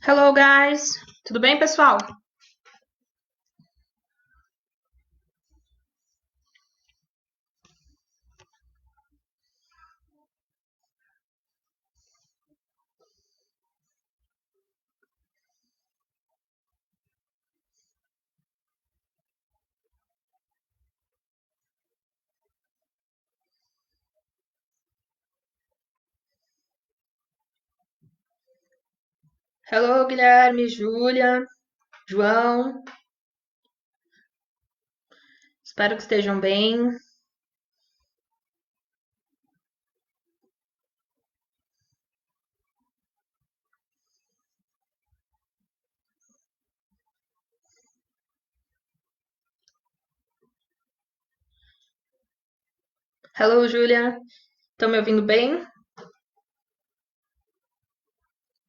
Hello, guys! Tudo bem, pessoal? Hello, Guilherme, Júlia, João. Espero que estejam bem. Hello, Júlia. Estão me ouvindo bem?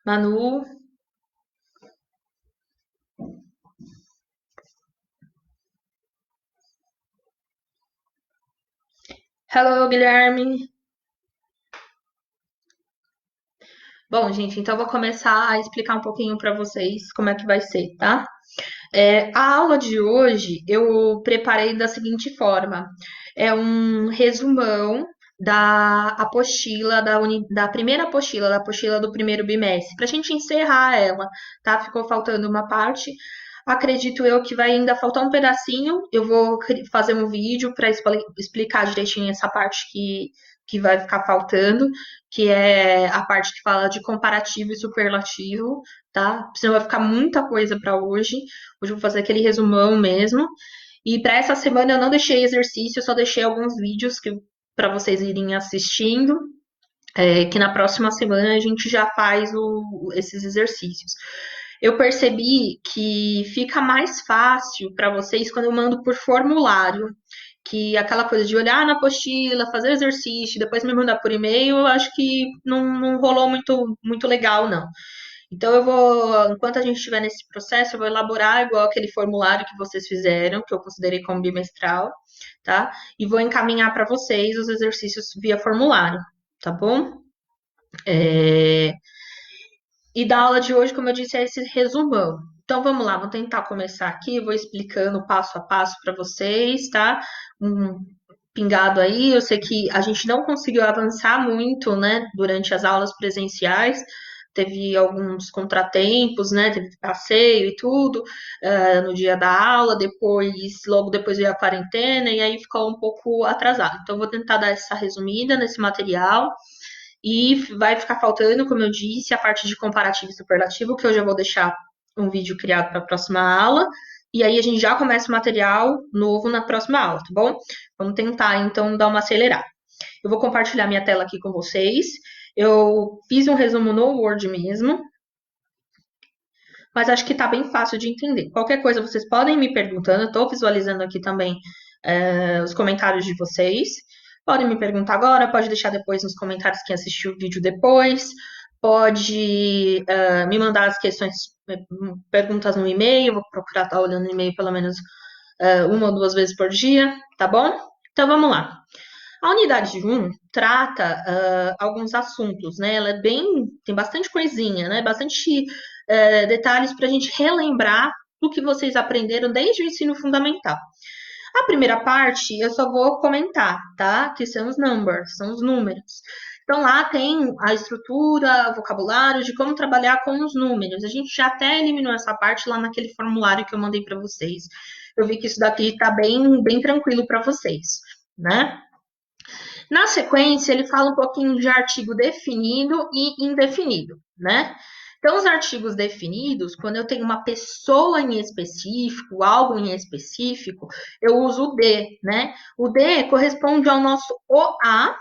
Manu. Hello, Guilherme. Bom, gente, então eu vou começar a explicar um pouquinho para vocês como é que vai ser, tá? A aula de hoje eu preparei da seguinte forma: é um resumão da apostila, da primeira apostila, da apostila do primeiro bimestre, para a gente encerrar ela, tá? Ficou faltando uma parte. Acredito eu que vai ainda faltar um pedacinho. Eu vou fazer um vídeo para explicar direitinho essa parte que vai ficar faltando, que é a parte que fala de comparativo e superlativo, tá? Senão vai ficar muita coisa para hoje. Hoje eu vou fazer aquele resumão mesmo. E para essa semana eu não deixei exercício, eu só deixei alguns vídeos que para vocês irem assistindo, que na próxima semana a gente já faz esses exercícios. Eu percebi que fica mais fácil para vocês quando eu mando por formulário, que aquela coisa de olhar na apostila, fazer exercício, depois me mandar por e-mail, eu acho que não rolou muito legal, não. Então eu vou, enquanto a gente estiver nesse processo, eu vou elaborar igual aquele formulário que vocês fizeram, que eu considerei como bimestral, tá? E vou encaminhar para vocês os exercícios via formulário, tá bom? É, E da aula de hoje, como eu disse, é esse resumão. Então vamos lá, vou tentar começar aqui, vou explicando passo a passo para vocês, tá? Um pingado aí, eu sei que a gente não conseguiu avançar muito, né, durante as aulas presenciais, teve alguns contratempos, né, teve passeio e tudo, no dia da aula, logo depois veio a quarentena, e aí ficou um pouco atrasado. Então, vou tentar dar essa resumida nesse material, e vai ficar faltando, como eu disse, a parte de comparativo e superlativo, que eu já vou deixar um vídeo criado para a próxima aula. E aí a gente já começa o material novo na próxima aula, tá bom? Vamos tentar, então, dar uma acelerada. Eu vou compartilhar minha tela aqui com vocês. Eu fiz um resumo no Word mesmo, mas acho que está bem fácil de entender. Qualquer coisa vocês podem me perguntando, eu estou visualizando aqui também os comentários de vocês. Podem me perguntar agora, pode deixar depois nos comentários quem assistiu o vídeo depois, pode me mandar as questões, perguntas no e-mail, vou procurar estar olhando no e-mail pelo menos uma ou duas vezes por dia, tá bom? Então vamos lá. A unidade 1 trata alguns assuntos, né? Ela tem bastante coisinha, né? Bastante detalhes para a gente relembrar do que vocês aprenderam desde o ensino fundamental. A primeira parte eu só vou comentar, tá? Que são os numbers, são os números. Então lá tem a estrutura, o vocabulário de como trabalhar com os números. A gente já até eliminou essa parte lá naquele formulário que eu mandei para vocês. Eu vi que isso daqui está bem tranquilo para vocês, né? Na sequência, ele fala um pouquinho de artigo definido e indefinido, né? Então, os artigos definidos, quando eu tenho uma pessoa em específico, algo em específico, eu uso o de, né? O de corresponde ao nosso o a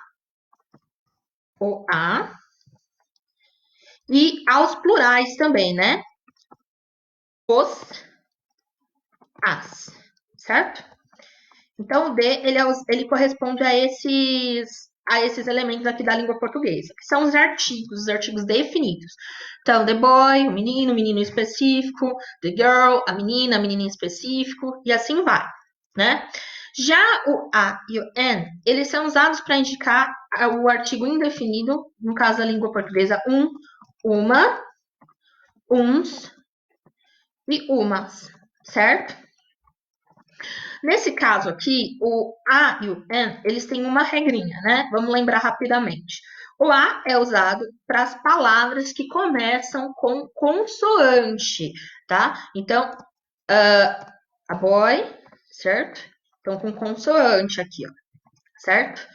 e aos plurais também, né? Os, as, certo? Então, o de, ele corresponde a esses elementos aqui da língua portuguesa, que são os artigos definidos. Então, the boy, o menino específico, the girl, a menina específico, e assim vai, né? Já o a e o an, eles são usados para indicar o artigo indefinido, no caso da língua portuguesa, uma, uns e umas, certo? Nesse caso aqui, o a e o an, eles têm uma regrinha, né? Vamos lembrar rapidamente. O a é usado para as palavras que começam com consoante, tá? Então, a boy, certo? Então, com consoante aqui, ó, certo?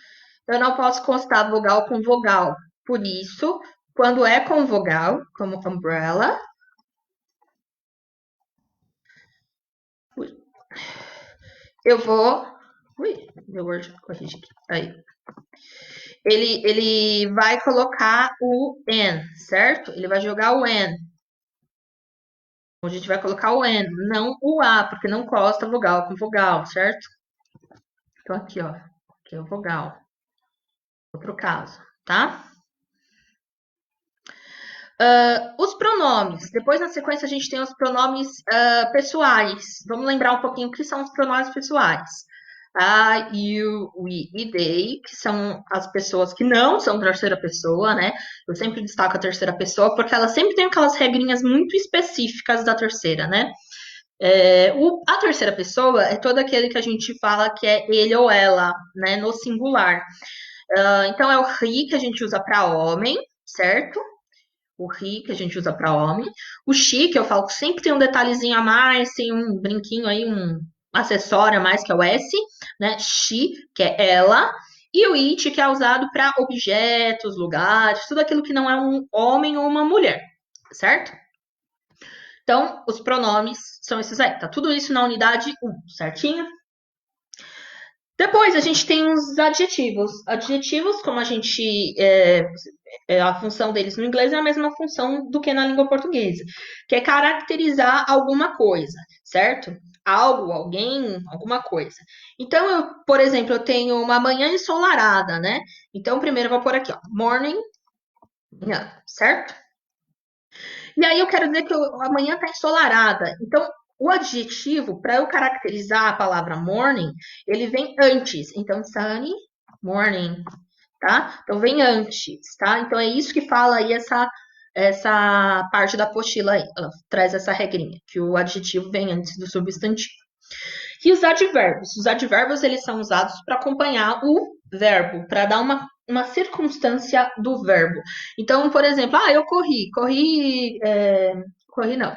Eu não posso constar vogal com vogal. Por isso, quando é com vogal, como umbrella, eu vou. Ui, meu Word corrige aqui. Aí. Ele vai colocar o N, certo? Ele vai jogar o N. A gente vai colocar o N, não o A, porque não consta vogal com vogal, certo? Então, aqui, ó. Aqui é o vogal. Outro caso, tá? Os pronomes. Depois, na sequência, a gente tem os pronomes pessoais. Vamos lembrar um pouquinho o que são os pronomes pessoais. I, you, we e they, que são as pessoas que não são terceira pessoa, né? Eu sempre destaco a terceira pessoa, porque ela sempre tem aquelas regrinhas muito específicas da terceira, né? A terceira pessoa é todo aquele que a gente fala que é ele ou ela, né? No singular. Então, é o he que a gente usa para homem, certo? O he, que a gente usa para homem. O she, que eu falo que sempre tem um detalhezinho a mais, tem um brinquinho aí, um acessório a mais, que é o S, né? She, que é ela. E o it, que é usado para objetos, lugares, tudo aquilo que não é um homem ou uma mulher, certo? Então, os pronomes são esses aí. Tá tudo isso na unidade 1, certinho? Depois a gente tem os adjetivos. Adjetivos, como a gente. A função deles no inglês é a mesma função do que na língua portuguesa, que é caracterizar alguma coisa, certo? Algo, alguém, alguma coisa. Então, por exemplo, eu tenho uma manhã ensolarada, né? Então, primeiro eu vou pôr aqui, ó, morning, certo? E aí eu quero dizer que a manhã está ensolarada. Então, o adjetivo, para eu caracterizar a palavra morning, ele vem antes. Então, sunny, morning, tá? Então, vem antes, tá? Então, é isso que fala aí essa parte da apostila aí. Ela traz essa regrinha, que o adjetivo vem antes do substantivo. E os advérbios? Os advérbios, eles são usados para acompanhar o verbo, para dar uma circunstância do verbo. Então, por exemplo, eu corri não,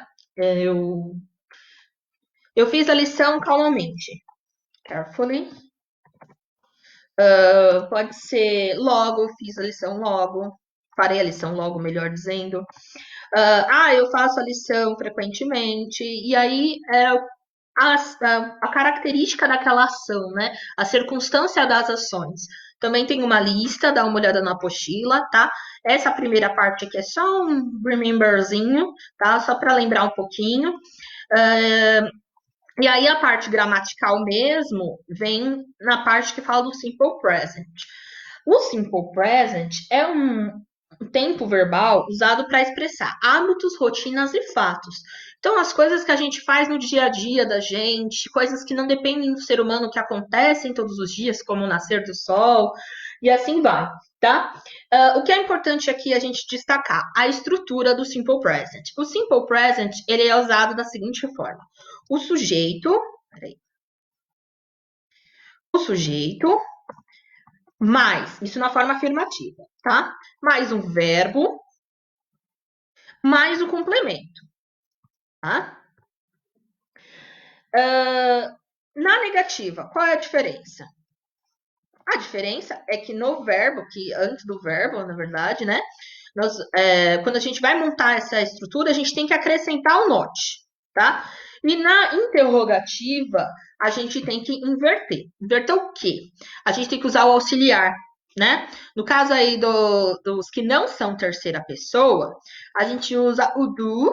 eu fiz a lição calmamente, carefully. Pode ser logo, fiz a lição logo, farei a lição logo, melhor dizendo. Eu faço a lição frequentemente, e aí a característica daquela ação, né? A circunstância das ações. Também tem uma lista, dá uma olhada na apostila, tá? Essa primeira parte aqui é só um rememberzinho, tá? Só para lembrar um pouquinho. E aí a parte gramatical mesmo vem na parte que fala do simple present. O simple present é um tempo verbal usado para expressar hábitos, rotinas e fatos. Então, as coisas que a gente faz no dia a dia da gente, coisas que não dependem do ser humano, que acontecem todos os dias, como o nascer do sol, e assim vai, tá? O que é importante aqui a gente destacar, a estrutura do simple present. O simple present, ele é usado da seguinte forma. O sujeito mais, isso na forma afirmativa, tá? Mais um verbo, mais o complemento, tá? Na negativa, qual é a diferença? A diferença é que no verbo, que antes do verbo, na verdade, né? Quando a gente vai montar essa estrutura, a gente tem que acrescentar o not, tá? E na interrogativa, a gente tem que inverter. Inverter o quê? A gente tem que usar o auxiliar, né? No caso aí dos que não são terceira pessoa, a gente usa o do,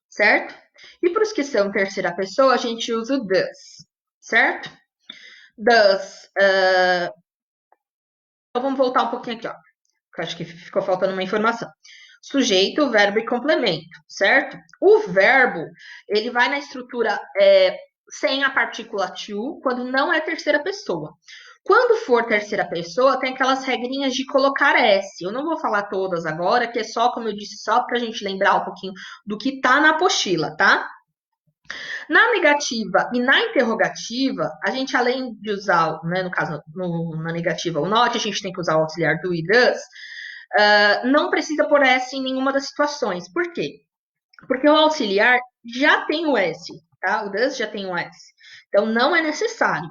certo? E para os que são terceira pessoa, a gente usa o does, certo? Does. Então vamos voltar um pouquinho aqui, ó. Que eu acho que ficou faltando uma informação. Sujeito, verbo e complemento, certo? O verbo, ele vai na estrutura sem a partícula to, quando não é terceira pessoa. Quando for terceira pessoa, tem aquelas regrinhas de colocar S. Eu não vou falar todas agora, que é só, como eu disse, só para a gente lembrar um pouquinho do que tá na apostila, tá? Na negativa e na interrogativa, a gente, além de usar, né, no caso, na negativa, o not, a gente tem que usar o auxiliar do e does, não precisa pôr S em nenhuma das situações. Por quê? Porque o auxiliar já tem o S, tá? O does já tem o S. Então, não é necessário.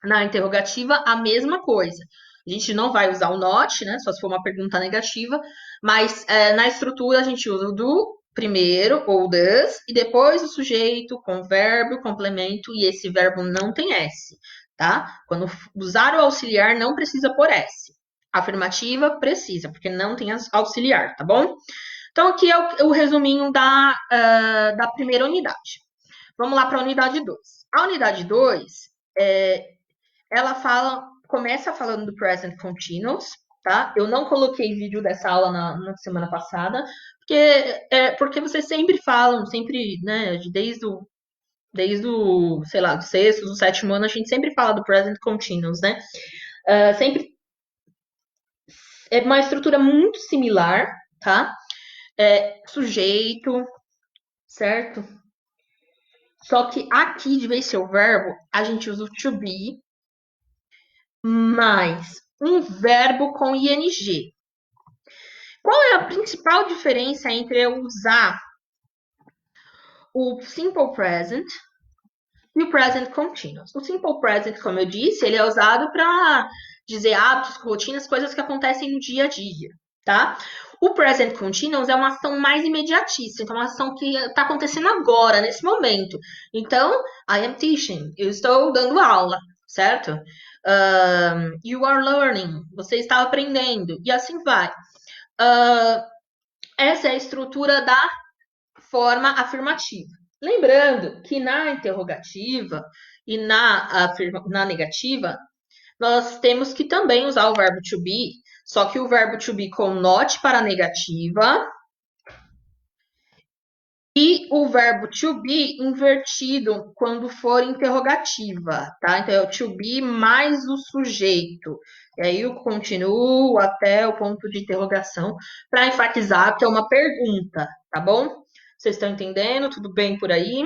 Na interrogativa, a mesma coisa. A gente não vai usar o not, né? Só se for uma pergunta negativa, mas na estrutura a gente usa o do primeiro, ou does, e depois o sujeito com verbo, complemento, e esse verbo não tem S, tá? Quando usar o auxiliar, não precisa pôr S. Afirmativa, precisa, porque não tem auxiliar, tá bom? Então, aqui é o resuminho da primeira unidade. Vamos lá para a unidade 2. A unidade 2, ela começa falando do present continuous, tá? Eu não coloquei vídeo dessa aula na semana passada, porque vocês sempre falam, sempre, né, desde o, sei lá, do sexto, do sétimo ano, a gente sempre fala do present continuous, né? Sempre é uma estrutura muito similar, tá? Sujeito, certo? Só que aqui, de vez em ser o verbo, a gente usa o to be mais um verbo com ing. Qual é a principal diferença entre eu usar o simple present e o present continuous? O simple present, como eu disse, ele é usado para dizer hábitos, rotinas, coisas que acontecem no dia a dia, tá? O present continuous é uma ação mais imediatista, então é uma ação que está acontecendo agora, nesse momento. Então, I am teaching, eu estou dando aula, certo? You are learning, você está aprendendo, e assim vai. Essa é a estrutura da forma afirmativa. Lembrando que na interrogativa e na negativa, nós temos que também usar o verbo to be, só que o verbo to be com not para a negativa e o verbo to be invertido quando for interrogativa, tá? Então é o to be mais o sujeito. E aí eu continuo até o ponto de interrogação para enfatizar que é uma pergunta, tá bom? Vocês estão entendendo? Tudo bem por aí?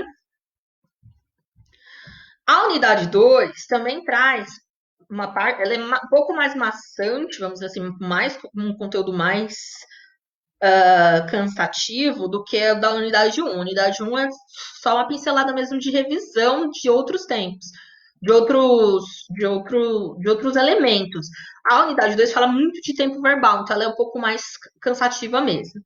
A unidade 2 também traz uma parte, ela é um pouco mais maçante, vamos dizer assim, um conteúdo mais cansativo do que a da unidade 1. A unidade 1 é só uma pincelada mesmo de revisão de outros tempos, de outros elementos. A unidade 2 fala muito de tempo verbal, então ela é um pouco mais cansativa mesmo.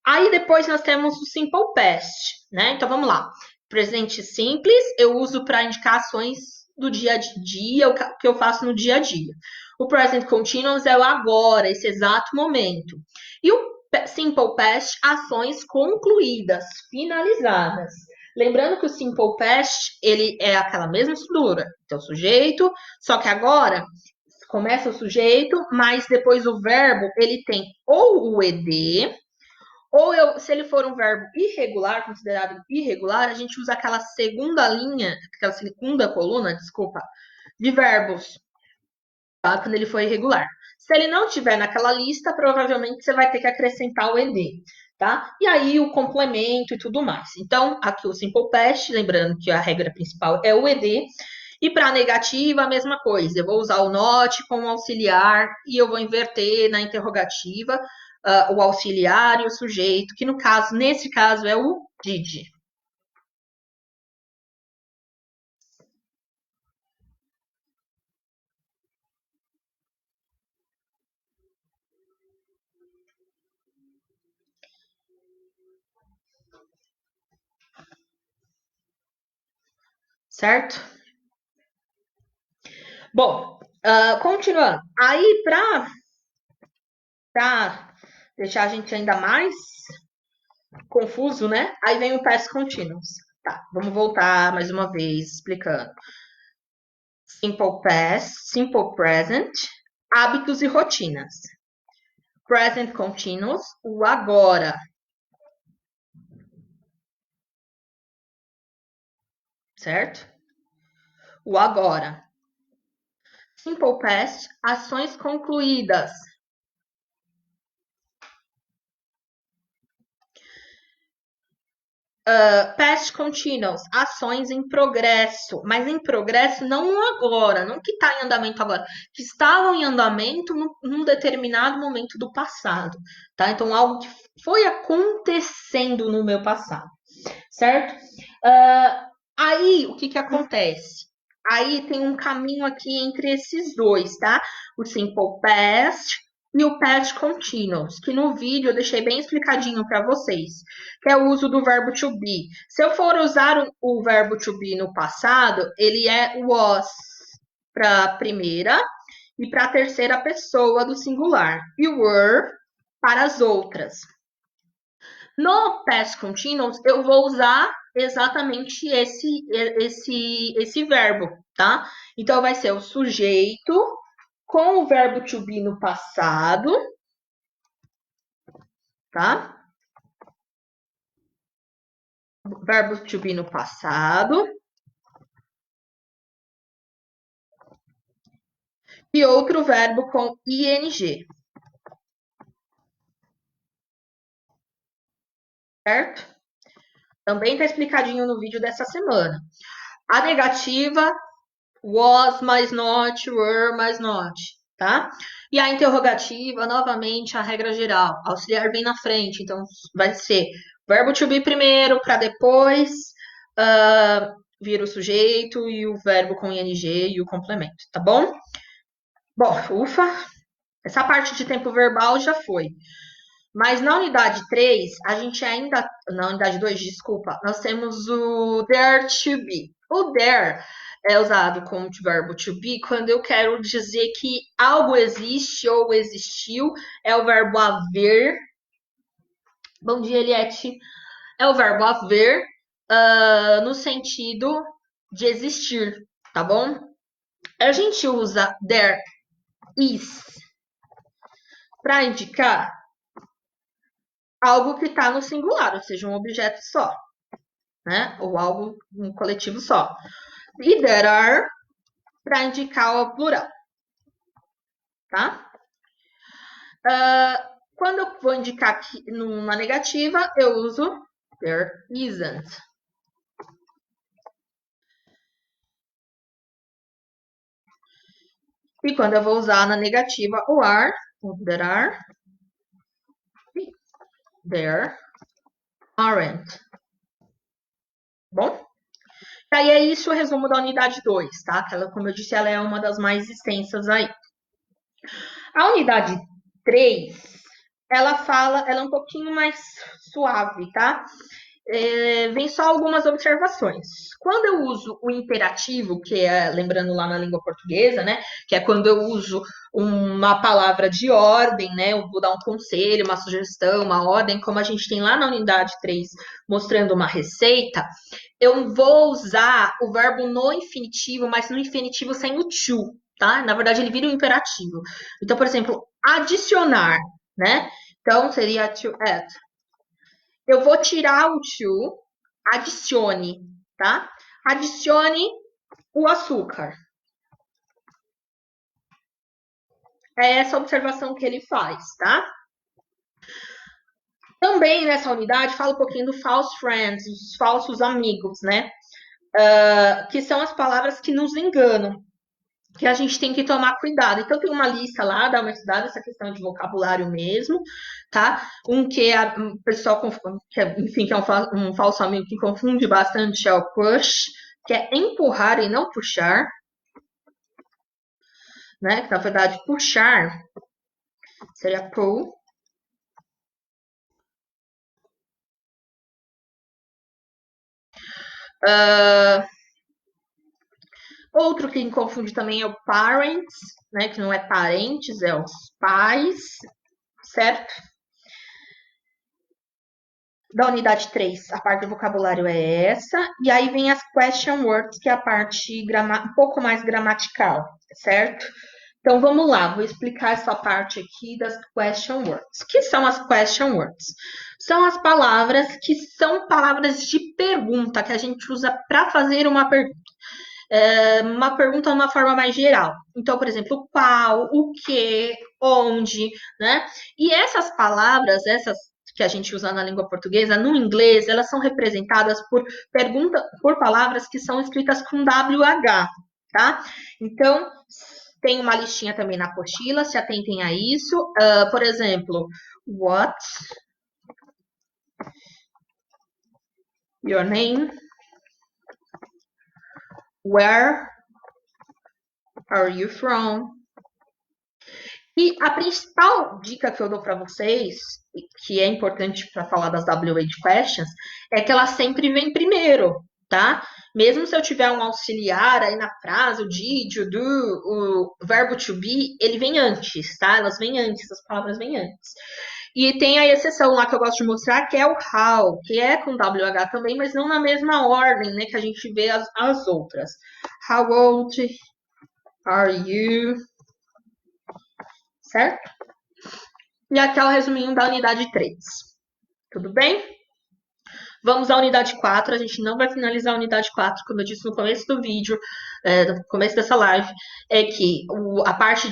Aí depois nós temos o simple past, né? Então vamos lá. Presente simples eu uso para indicações do dia a dia, o que eu faço no dia a dia. O present continuous é o agora, esse exato momento. E o simple past, ações concluídas, finalizadas. Lembrando que o simple past, ele é aquela mesma estrutura. Então, sujeito, só que agora começa o sujeito, mas depois o verbo, ele tem ou o ed, ou se ele for um verbo irregular, considerado irregular, a gente usa aquela segunda linha, aquela segunda coluna, desculpa, de verbos, tá? Quando ele for irregular. Se ele não tiver naquela lista, provavelmente você vai ter que acrescentar o ed, tá? E aí o complemento e tudo mais. Então, aqui o simple past, lembrando que a regra principal é o ed, e para negativa, a mesma coisa. Eu vou usar o not como auxiliar e eu vou inverter na interrogativa o auxiliar e o sujeito, que no caso, nesse caso, é o did. Certo? Bom, continuando. Aí, para deixar a gente ainda mais confuso, né? Aí vem o past continuous. Tá, vamos voltar mais uma vez explicando. Simple past, simple present, hábitos e rotinas. Present continuous, o agora. Certo? O agora. Simple past, ações concluídas. Past continuous, ações em progresso, mas em progresso não agora, não que está em andamento agora, que estavam em andamento num determinado momento do passado, tá? Então, algo que foi acontecendo no meu passado, certo? Aí, o que que acontece? Aí tem um caminho aqui entre esses dois, tá? O simple past e o past continuous, que no vídeo eu deixei bem explicadinho para vocês, que é o uso do verbo to be. Se eu for usar o verbo to be no passado, ele é was para a primeira e para a terceira pessoa do singular, e were para as outras. No past continuous, eu vou usar exatamente esse verbo, tá? Então, vai ser o sujeito com o verbo to be no passado, tá? Verbo to be no passado. E outro verbo com ing, certo? Também está explicadinho no vídeo dessa semana. A negativa, was mais not, were mais not, tá? E a interrogativa, novamente, a regra geral. Auxiliar vem na frente, então vai ser verbo to be primeiro, para depois vir o sujeito e o verbo com ing e o complemento, tá bom? Bom, ufa, essa parte de tempo verbal já foi. Mas na unidade 3, a gente ainda. Na unidade 2, desculpa, nós temos o there to be. O there é usado como verbo to be quando eu quero dizer que algo existe ou existiu. É o verbo haver. Bom dia, Eliette. É o verbo haver no sentido de existir, tá bom? A gente usa there is para indicar algo que está no singular, ou seja, um objeto só, né? Ou algo um coletivo só. E there are para indicar o plural, tá? Quando eu vou indicar aqui numa negativa, eu uso there isn't. E quando eu vou usar na negativa o are, there are, there aren't. Bom? E aí é isso o resumo da unidade 2, tá? Aquela, como eu disse, ela é uma das mais extensas aí. A unidade 3, ela é um pouquinho mais suave, tá? Vem só algumas observações. Quando eu uso o imperativo, que é, lembrando lá na língua portuguesa, né? Que é quando eu uso uma palavra de ordem, né? Eu vou dar um conselho, uma sugestão, uma ordem, como a gente tem lá na unidade 3, mostrando uma receita, eu vou usar o verbo no infinitivo, mas no infinitivo sem o to, tá? Na verdade, ele vira um imperativo. Então, por exemplo, adicionar, né? Então, seria to add. Eu vou tirar o to, adicione, tá? Adicione o açúcar. É essa observação que ele faz, tá? Também nessa unidade fala um pouquinho do false friends, os falsos amigos, né? Que são as palavras que nos enganam, que a gente tem que tomar cuidado. Então tem uma lista lá, dá uma estudada essa questão de vocabulário mesmo, tá? Um que o pessoal enfim, que é um falso amigo que confunde bastante é o push, que é empurrar e não puxar, né? Que na verdade puxar seria pull. Outro que confunde também é o parents, né? Que não é parentes, é os pais, certo? Da unidade 3, a parte do vocabulário é essa. E aí vem as question words, que é a parte um pouco mais gramatical, certo? Então vamos lá, vou explicar essa parte aqui das question words. O que são as question words? São as palavras que são palavras de pergunta, que a gente usa para fazer uma pergunta. uma pergunta de uma forma mais geral. Então, por exemplo, qual, o que, onde, né? E essas palavras, essas que a gente usa na língua portuguesa, no inglês, elas são representadas por palavras que são escritas com WH, tá? Então, tem uma listinha também na apostila, se atentem a isso. Por exemplo, what, your name, where are you from? E a principal dica que eu dou para vocês, que é importante para falar das WH questions, é que ela sempre vem primeiro, tá? Mesmo se eu tiver um auxiliar aí na frase, o did, o do, o verbo to be, ele vem antes, tá? Elas vêm antes, as palavras vêm antes. E tem a exceção lá que eu gosto de mostrar, que é o how, que é com WH também, mas não na mesma ordem, né, que a gente vê as outras. How old are you? Certo? E aqui é o resuminho da unidade 3. Tudo bem? Vamos à unidade 4. A gente não vai finalizar a unidade 4, como eu disse no começo do vídeo, no começo dessa live, é que a parte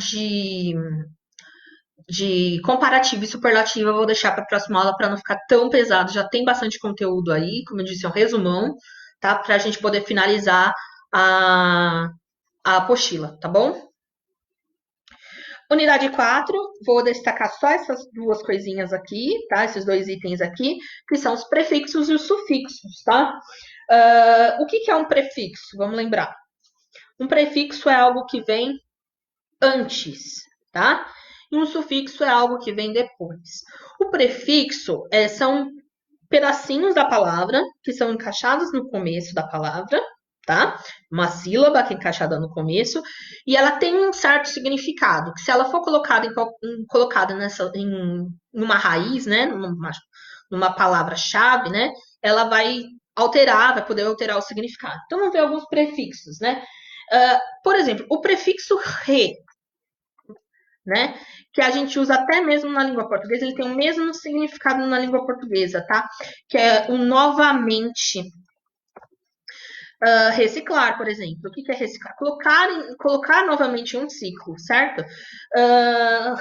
de comparativo e superlativo eu vou deixar para a próxima aula para não ficar tão pesado. Já tem bastante conteúdo aí, como eu disse, é um resumão, tá? Para a gente poder finalizar a apostila, tá bom? Unidade 4, vou destacar só essas duas coisinhas aqui, tá? Esses dois itens aqui, que são os prefixos e os sufixos, tá? O que é um prefixo? Vamos lembrar. Um prefixo é algo que vem antes, tá? E um sufixo é algo que vem depois. O prefixo são pedacinhos da palavra que são encaixados no começo da palavra, tá? Uma sílaba que é encaixada no começo, e ela tem um certo significado, que se ela for colocada numa raiz, né, numa palavra-chave, né, ela vai poder alterar o significado. Então, vamos ver alguns prefixos, né? Por exemplo, o prefixo re, né? Que a gente usa até mesmo na língua portuguesa, ele tem o mesmo significado na língua portuguesa, tá? Que é o novamente. Reciclar, por exemplo. O que é reciclar? Colocar novamente um ciclo, certo?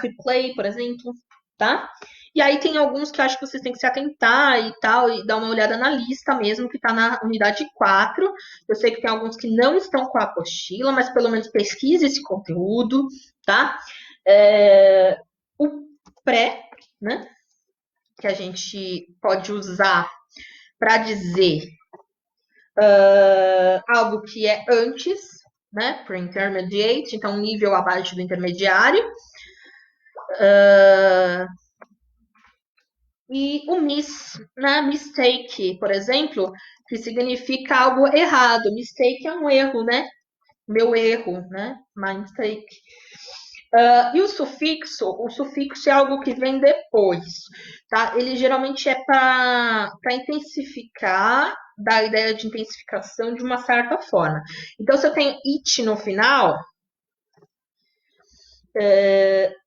Replay, por exemplo, tá? E aí tem alguns que eu acho que vocês têm que se atentar e tal, e dar uma olhada na lista mesmo, que está na unidade 4. Eu sei que tem alguns que não estão com a apostila, mas pelo menos pesquise esse conteúdo, tá? O pré, né? Que a gente pode usar para dizer algo que é antes, né? Pre-intermediate, então um nível abaixo do intermediário. E o né? Mistake, por exemplo, que significa algo errado. Mistake é um erro, né? Meu erro, né? My mistake. E o sufixo é algo que vem depois, tá? Ele geralmente é para intensificar, dar a ideia de intensificação de uma certa forma. Então, se eu tenho it no final,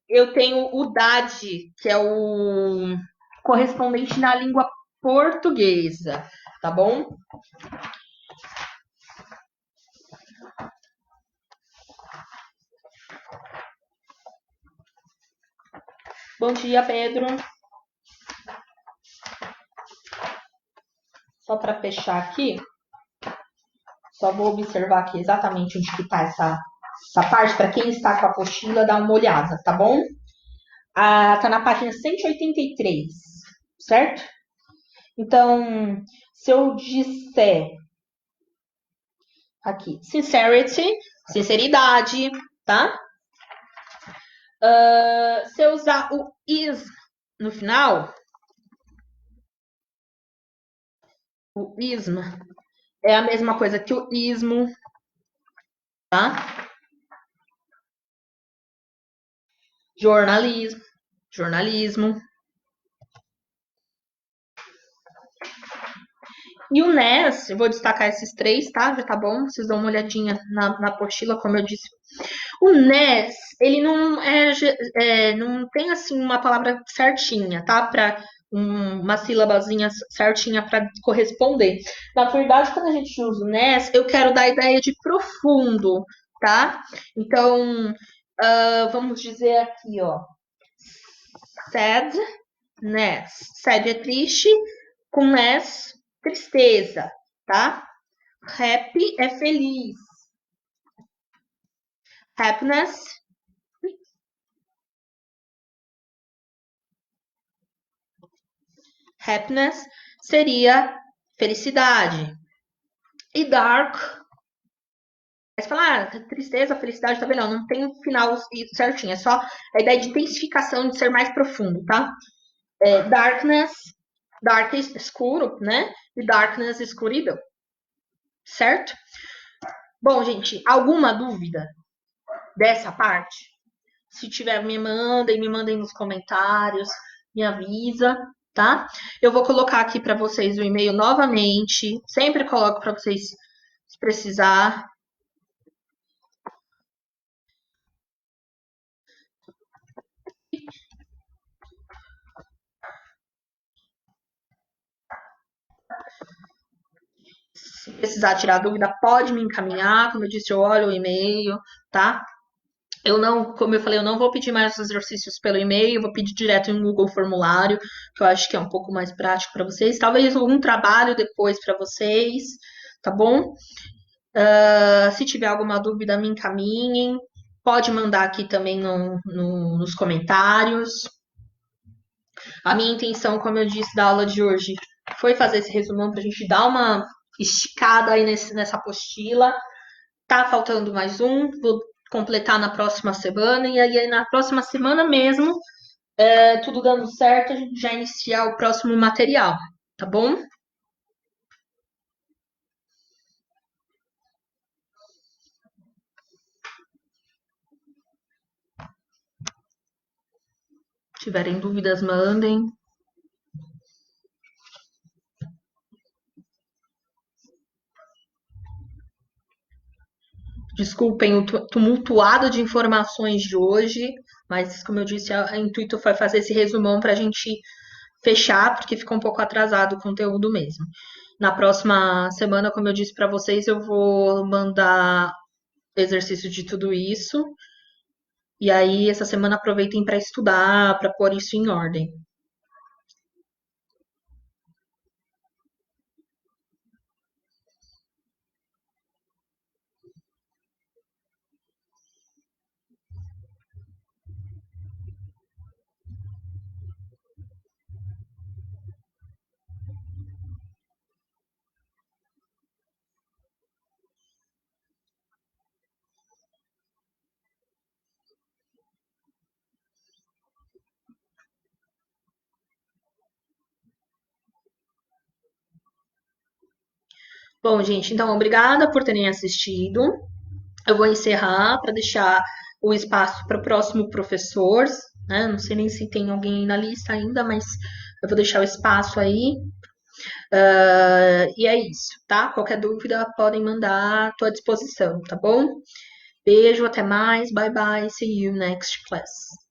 eu tenho o dade, que é o correspondente na língua portuguesa, tá bom? Bom dia, Pedro. Só para fechar aqui, só vou observar aqui exatamente onde que está essa parte. Para quem está com a apostila, dá uma olhada, tá bom? Tá na página 183, certo? Então, se eu disser aqui, sinceridade, tá? Se eu usar o is no final, o ismo é a mesma coisa que o ismo, tá? Jornalismo. E o NES, eu vou destacar esses três, tá? Já tá bom? Vocês dão uma olhadinha na apostila, como eu disse. O NES, ele não tem, assim, uma palavra certinha, tá? Para uma sílabazinha certinha para corresponder. Na verdade, quando a gente usa o NES, eu quero dar a ideia de profundo, tá? Então, vamos dizer aqui, ó. Sadness. Sad é triste, com ness, tristeza, tá? Happy é feliz. Happiness. Happiness seria felicidade. E dark, você fala, tristeza, felicidade, tá vendo? Não tem um final certinho, é só a ideia de intensificação, de ser mais profundo, tá? Darkness, dark escuro, né? E darkness, escuridão, certo? Bom, gente, alguma dúvida dessa parte? Se tiver, me mandem nos comentários, me avisa, tá? Eu vou colocar aqui para vocês o e-mail novamente. Sempre coloco para vocês se precisar. Se precisar tirar dúvida, pode me encaminhar. Como eu disse, eu olho o e-mail, tá? Eu não, como eu falei, eu não vou pedir mais os exercícios pelo e-mail, eu vou pedir direto em Google Formulário, que eu acho que é um pouco mais prático para vocês. Talvez algum trabalho depois para vocês, tá bom? Se tiver alguma dúvida, me encaminhem. Pode mandar aqui também nos comentários. A minha intenção, como eu disse, da aula de hoje foi fazer esse resumão para a gente dar uma esticada aí nessa apostila. Tá faltando mais um, vou completar na próxima semana, e aí na próxima semana mesmo, tudo dando certo, a gente já iniciar o próximo material, tá bom? Se tiverem dúvidas, mandem. Desculpem o tumultuado de informações de hoje, mas como eu disse, o intuito foi fazer esse resumão para a gente fechar, porque ficou um pouco atrasado o conteúdo mesmo. Na próxima semana, como eu disse para vocês, eu vou mandar exercício de tudo isso. E aí, essa semana aproveitem para estudar, para pôr isso em ordem. Bom, gente, então obrigada por terem assistido. Eu vou encerrar para deixar o espaço para o próximo professor, né? Não sei nem se tem alguém na lista ainda, mas eu vou deixar o espaço aí. E é isso, tá? Qualquer dúvida podem mandar, estou à disposição, tá bom? Beijo, até mais, bye bye, see you next class.